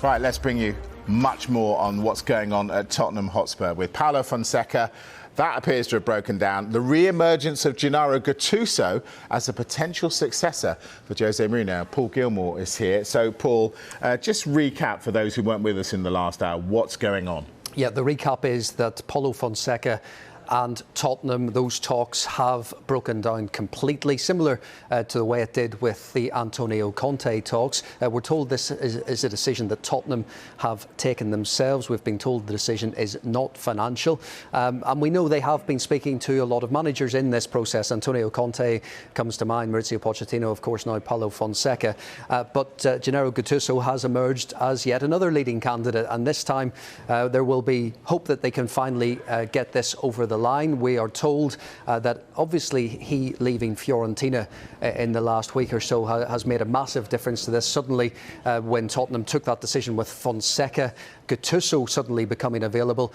Right, let's bring you much more on what's going on at Tottenham Hotspur with Paulo Fonseca. That appears to have broken down. The re-emergence of Gennaro Gattuso as a potential successor for Jose Mourinho. Paul Gilmore is here. So, Paul, just recap for those who weren't with us in the last hour, what's going on? Yeah, the recap is that Paulo Fonseca and Tottenham, those talks have broken down completely, similar to the way it did with the Antonio Conte talks. We're told this is a decision that Tottenham have taken themselves. We've been told the decision is not financial. And we know they have been speaking to a lot of managers in this process. Antonio Conte comes to mind, Mauricio Pochettino, of course, now Paulo Fonseca. But Gennaro Gattuso has emerged as yet another leading candidate. And this time there will be hope that they can finally get this over the line. We are told that obviously he leaving Fiorentina in the last week or so has made a massive difference to this. Suddenly, when Tottenham took that decision with Fonseca, Gattuso suddenly becoming available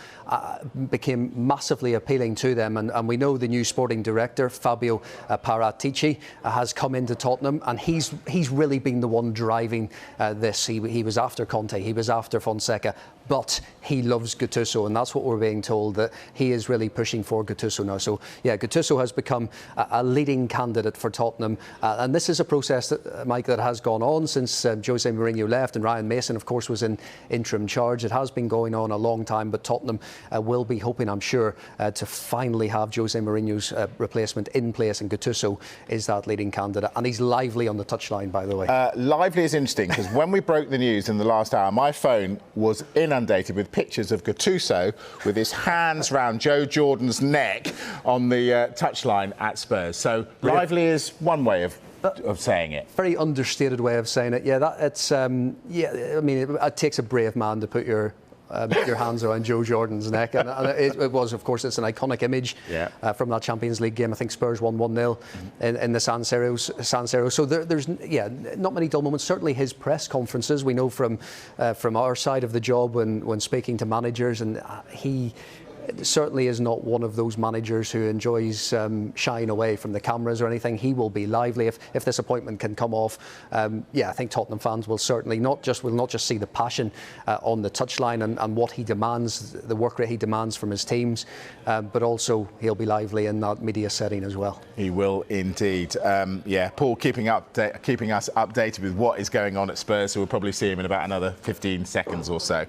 became massively appealing to them. And we know the new sporting director, Fabio Paratici, has come into Tottenham, and he's really been the one driving this. He was after Conte, he was after Fonseca, but he loves Gattuso, and that's what we're being told, that he is really pushing for Gattuso now. So, yeah, Gattuso has become a leading candidate for Tottenham. And this is a process, that, Mike, that has gone on since Jose Mourinho left, and Ryan Mason, of course, was in interim charge. It has been going on a long time, but Tottenham will be hoping, I'm sure, to finally have Jose Mourinho's replacement in place, and Gattuso is that leading candidate. And he's lively on the touchline, by the way. Lively is interesting, because when we broke the news in the last hour, my phone was inundated with pictures of Gattuso with his hands round Joe Jordan's neck on the touchline at Spurs. So lively is one way of saying it. Very understated way of saying it. Yeah, it's yeah. I mean, it takes a brave man to put your hands around Joe Jordan's neck, and it was, of course, it's an iconic image from that Champions League game. I think Spurs won 1-0 in the San Siro. So there's not many dull moments. Certainly his press conferences, we know from our side of the job when speaking to managers, and he certainly is not one of those managers who enjoys shying away from the cameras or anything. He will be lively if this appointment can come off. Yeah, I think Tottenham fans will certainly not just see the passion on the touchline and what he demands, the work rate he demands from his teams, but also he'll be lively in that media setting as well. He will indeed. Yeah, Paul keeping us updated with what is going on at Spurs, so we'll probably see him in about another 15 seconds or so.